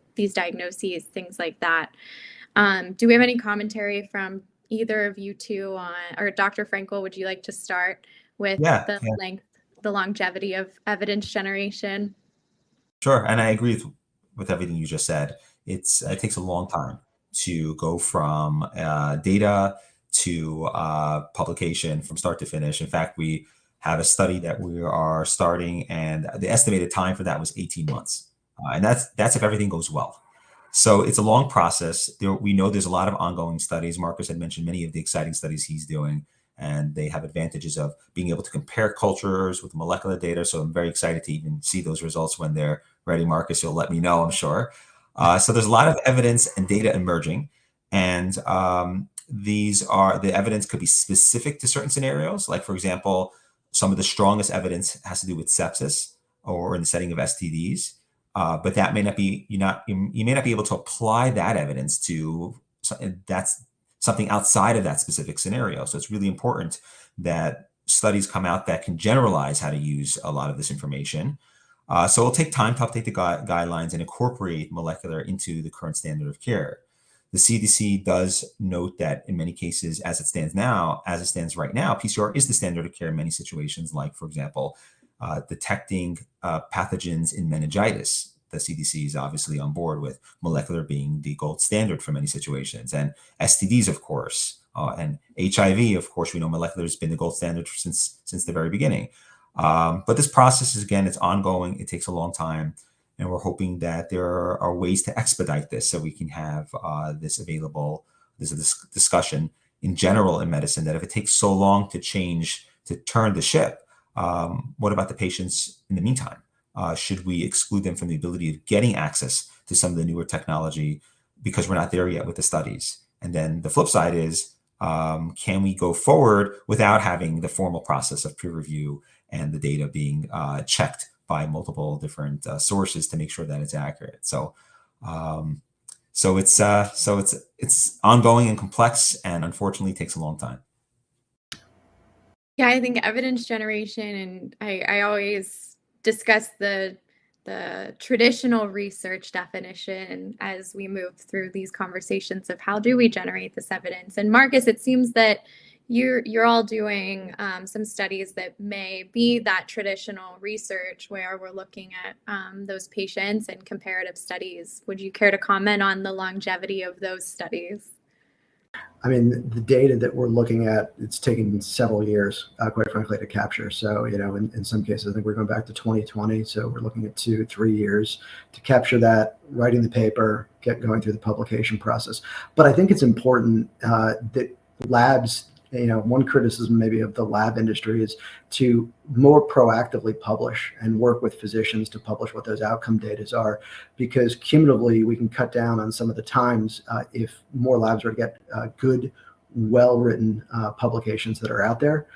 things like that. Do we have any commentary from either of you two or Dr. Frenkel, would you like to start with the longevity of evidence generation? Sure, and I agree with everything you just said. It takes a long time to go from data to publication from start to finish. In fact, we have a study that we are starting, and the estimated time for that was 18 months. And that's if everything goes well. So it's a long process. We know there's a lot of ongoing studies. Marcus had mentioned many of the exciting studies he's doing, and they have advantages of being able to compare cultures with molecular data. So I'm very excited to even see those results when they're ready. Marcus, you'll let me know, I'm sure. So there's a lot of evidence and data emerging. And the evidence could be specific to certain scenarios. Like, for example, some of the strongest evidence has to do with sepsis or in the setting of STDs. But that may not be, you may not be able to apply that evidence to that's something outside of that specific scenario. So it's really important that studies come out that can generalize how to use a lot of this information. So it'll take time to update the guidelines and incorporate molecular into the current standard of care. The CDC does note that in many cases, as it stands right now, PCR is the standard of care in many situations, like, for example, detecting pathogens in meningitis. The CDC is obviously on board with molecular being the gold standard for many situations. And STDs, of course, and HIV, of course, we know molecular has been the gold standard since the very beginning. But this process is, again, it's ongoing. It takes a long time. And we're hoping that there are ways to expedite this so we can have this available, this discussion in general in medicine, that if it takes so long to turn the ship, what about the patients in the meantime? Should we exclude them from the ability of getting access to some of the newer technology because we're not there yet with the studies? And then the flip side is, can we go forward without having the formal process of peer review and the data being checked by multiple different sources to make sure that it's accurate? So it's ongoing and complex, and unfortunately takes a long time. Yeah, I think evidence generation, and I always discuss the traditional research definition as we move through these conversations of how do we generate this evidence. And Marcus, it seems that you're all doing some studies that may be that traditional research where we're looking at those patients and comparative studies. Would you care to comment on the longevity of those studies? I mean, the data that we're looking at, it's taken several years, quite frankly, to capture. So, in some cases, I think we're going back to 2020. So we're looking at 2-3 years to capture that, writing the paper, going through the publication process. But I think it's important that labs, one criticism maybe of the lab industry is to more proactively publish and work with physicians to publish what those outcome data are, because cumulatively we can cut down on some of the times if more labs were to get good, well-written publications that are out there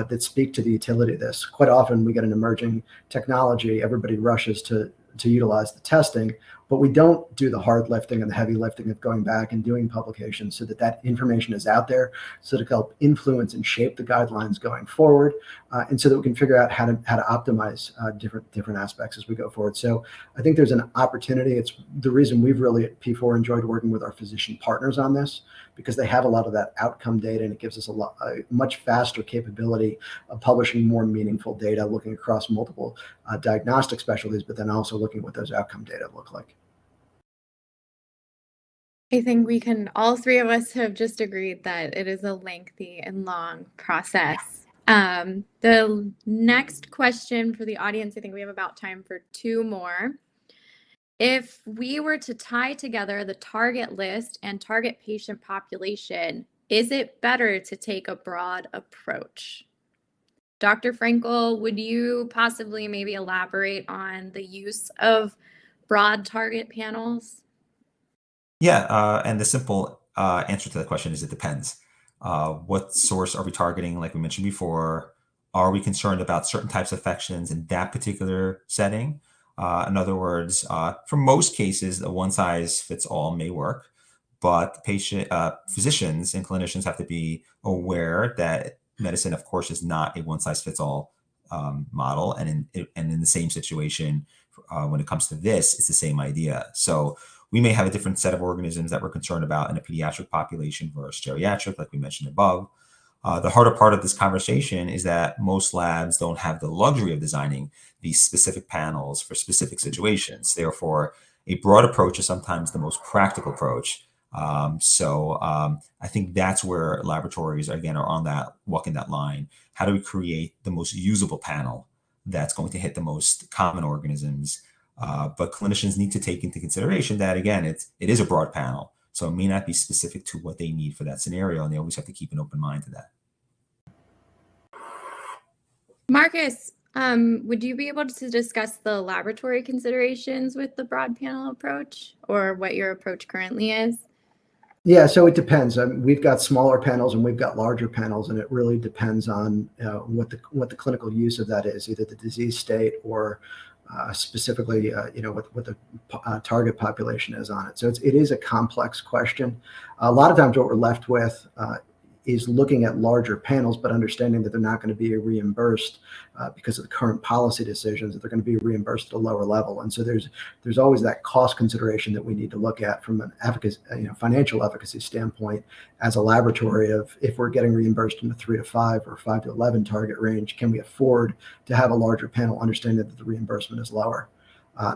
that speak to the utility of this. Quite often we get an emerging technology, everybody rushes to utilize the testing, but we don't do the hard lifting and the heavy lifting of going back and doing publications so that information is out there, so that it can help influence and shape the guidelines going forward, and so that we can figure out how to optimize different aspects as we go forward. So I think there's an opportunity. It's the reason we've really at P4 enjoyed working with our physician partners on this, because they have a lot of that outcome data, and it gives us a much faster capability of publishing more meaningful data, looking across multiple diagnostic specialties, but then also looking at what those outcome data look like. I think all three of us have just agreed that it is a lengthy and long process. The next question for the audience, I think we have about time for 2 more. If we were to tie together the target list and target patient population, is it better to take a broad approach? Dr. Frenkel, would you possibly maybe elaborate on the use of broad target panels? Yeah, and the simple answer to that question is it depends. What source are we targeting? Like we mentioned before, are we concerned about certain types of infections in that particular setting? In other words, for most cases, a one-size-fits-all may work, but physicians and clinicians have to be aware that medicine, of course, is not a one-size-fits-all model, and in the same situation, when it comes to this, it's the same idea. So we may have a different set of organisms that we're concerned about in a pediatric population versus geriatric, like we mentioned above. The harder part of this conversation is that most labs don't have the luxury of designing these specific panels for specific situations. Therefore, a broad approach is sometimes the most practical approach. So I think that's where laboratories, again, are walking that line. How do we create the most usable panel that's going to hit the most common organisms? But clinicians need to take into consideration that, again, it is a broad panel. So it may not be specific to what they need for that scenario, and they always have to keep an open mind to that. Marcus, would you be able to discuss the laboratory considerations with the broad panel approach, or what your approach currently is? Yeah, so it depends. We've got smaller panels and we've got larger panels, and it really depends on what the clinical use of that is, either the disease state or specifically, what the target population is on it. So it is a complex question. A lot of times, what we're left with is looking at larger panels, but understanding that they're not going to be reimbursed because of the current policy decisions, that they're going to be reimbursed at a lower level. And so there's always that cost consideration that we need to look at from an efficacy, financial efficacy standpoint as a laboratory of, if we're getting reimbursed in the 3 to 5 or 5 to 11 target range, can we afford to have a larger panel, understanding that the reimbursement is lower?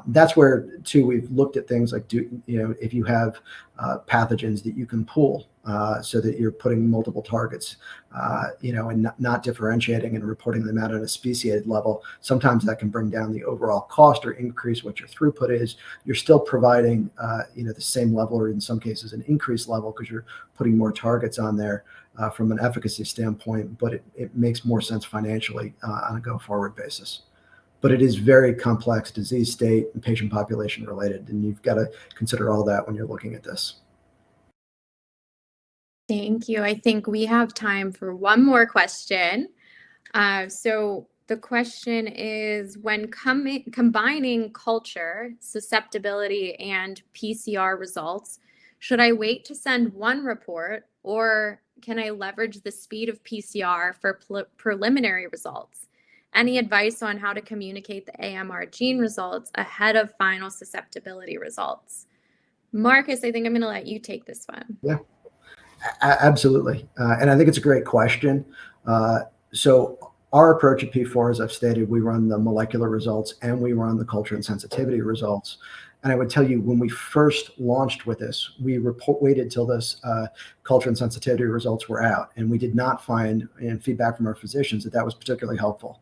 That's where, too, we've looked at things like, if you have pathogens that you can pool so that you're putting multiple targets, and not differentiating and reporting them out at a speciated level, sometimes that can bring down the overall cost or increase what your throughput is. You're still providing, the same level, or in some cases an increased level, because you're putting more targets on there from an efficacy standpoint, but it makes more sense financially on a go-forward basis. But it is very complex disease state and patient population related, and you've got to consider all that when you're looking at this. Thank you. I think we have time for one more question. So the question is, when combining culture, susceptibility, and PCR results, should I wait to send one report, or can I leverage the speed of PCR for preliminary results? Any advice on how to communicate the AMR gene results ahead of final susceptibility results? Marcus, I think I'm going to let you take this one. Yeah, absolutely. And I think it's a great question. So our approach at P4, as I've stated, we run the molecular results and we run the culture and sensitivity results. And I would tell you, when we first launched with this, we waited till this culture and sensitivity results were out, and we did not find, in feedback from our physicians, that was particularly helpful.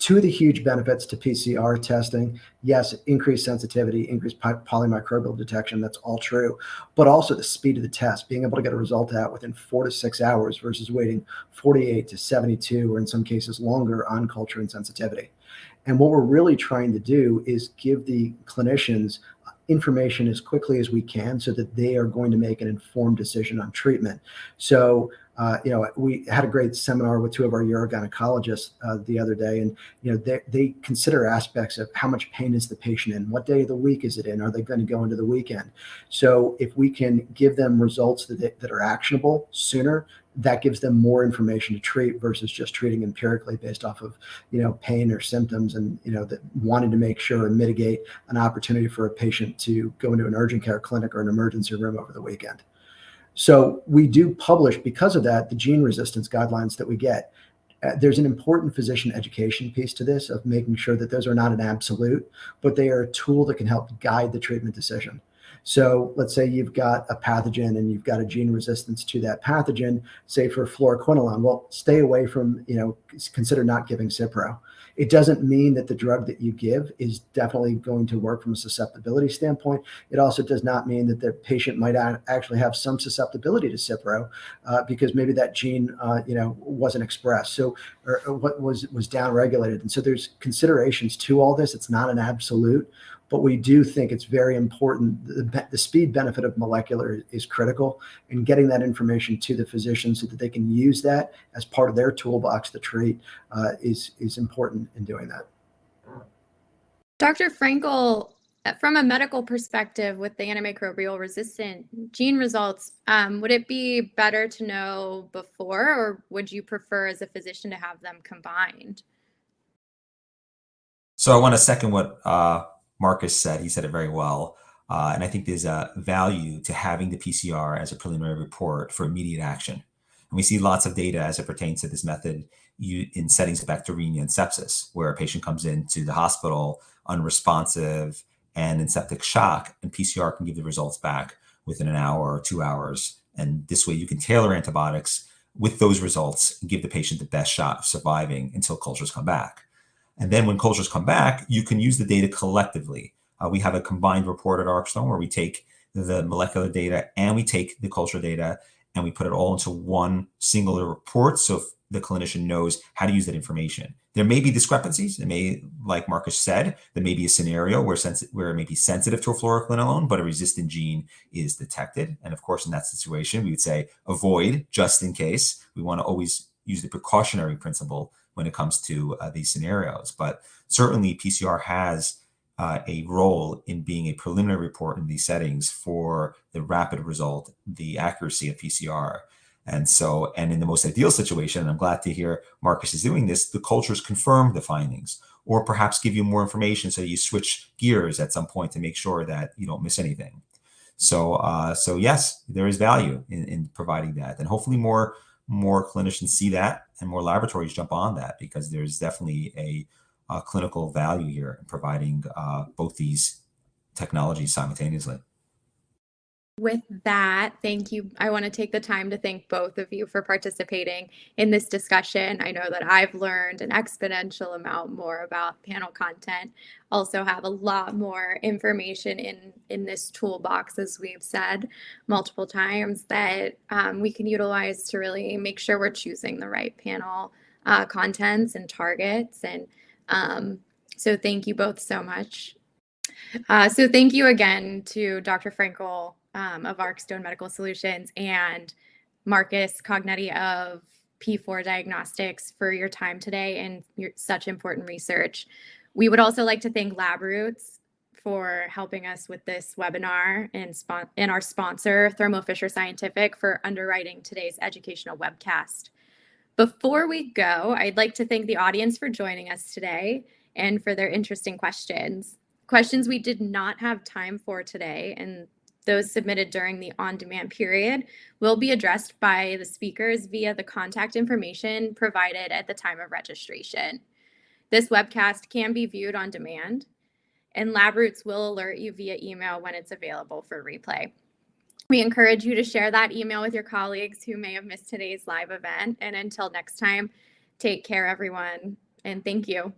Two of the huge benefits to PCR testing: yes, increased sensitivity, increased polymicrobial detection, that's all true, but also the speed of the test, being able to get a result out within 4 to 6 hours versus waiting 48 to 72, or in some cases longer, on culture and sensitivity. And what we're really trying to do is give the clinicians information as quickly as we can so that they are going to make an informed decision on treatment. So we had a great seminar with 2 of our urogynecologists the other day, and they consider aspects of how much pain is the patient in, what day of the week is it in, are they going to go into the weekend? So if we can give them results that are actionable sooner, that gives them more information to treat versus just treating empirically based off of pain or symptoms, and that wanted to make sure and mitigate an opportunity for a patient to go into an urgent care clinic or an emergency room over the weekend. So we do publish, because of that, the gene resistance guidelines that we get. There's an important physician education piece to this, of making sure that those are not an absolute, but they are a tool that can help guide the treatment decision. So let's say you've got a pathogen and you've got a gene resistance to that pathogen, say for fluoroquinolone. Well, stay away from, consider not giving Cipro. It doesn't mean that the drug that you give is definitely going to work from a susceptibility standpoint. It also does not mean that the patient might actually have some susceptibility to Cipro because maybe that gene, wasn't expressed, or what was downregulated. And so there's considerations to all this. It's not an absolute, but we do think it's very important. The speed benefit of molecular is critical, and getting that information to the physician so that they can use that as part of their toolbox to treat is important in doing that. Dr. Frenkel, from a medical perspective, with the antimicrobial resistant gene results, would it be better to know before, or would you prefer as a physician to have them combined? So I want to second what Marcus said. He said it very well. And I think there's a value to having the PCR as a preliminary report for immediate action. And we see lots of data as it pertains to this method in settings of bacteremia and sepsis, where a patient comes into the hospital unresponsive and in septic shock, and PCR can give the results back within an hour or 2 hours. And this way you can tailor antibiotics with those results and give the patient the best shot of surviving until cultures come back. And then when cultures come back, you can use the data collectively. We have a combined report at Arkstone where we take the molecular data and we take the culture data and we put it all into one singular report, so the clinician knows how to use that information. There may be discrepancies. It may like Marcus said, there may be a scenario where it may be sensitive to a fluoroquinolone, but a resistant gene is detected. And of course, in that situation, we would say avoid just in case. We want to always use the precautionary principle when it comes to these scenarios. But certainly PCR has a role in being a preliminary report in these settings for the rapid result, the accuracy of PCR. And so, and in the most ideal situation, and I'm glad to hear Marcus is doing this, the cultures confirm the findings or perhaps give you more information so you switch gears at some point to make sure that you don't miss anything. So, so yes, there is value in providing that. And hopefully more clinicians see that and more laboratories jump on that, because there's definitely a clinical value here in providing both these technologies simultaneously. With that, thank you. I want to take the time to thank both of you for participating in this discussion. I know that I've learned an exponential amount more about panel content. Also have a lot more information in this toolbox, as we've said multiple times, that we can utilize to really make sure we're choosing the right panel contents and targets. And so thank you both so much. So thank you again to Dr. Frenkel of Arkstone Medical Solutions and Marcus Cognetti of P4 Diagnostics for your time today and your such important research. We would also like to thank Labroots for helping us with this webinar and our sponsor, Thermo Fisher Scientific, for underwriting today's educational webcast. Before we go, I'd like to thank the audience for joining us today and for their interesting questions. Questions we did not have time for today, and those submitted during the on-demand period, will be addressed by the speakers via the contact information provided at the time of registration. This webcast can be viewed on demand, and Labroots will alert you via email when it's available for replay. We encourage you to share that email with your colleagues who may have missed today's live event. And until next time, take care, everyone, and thank you.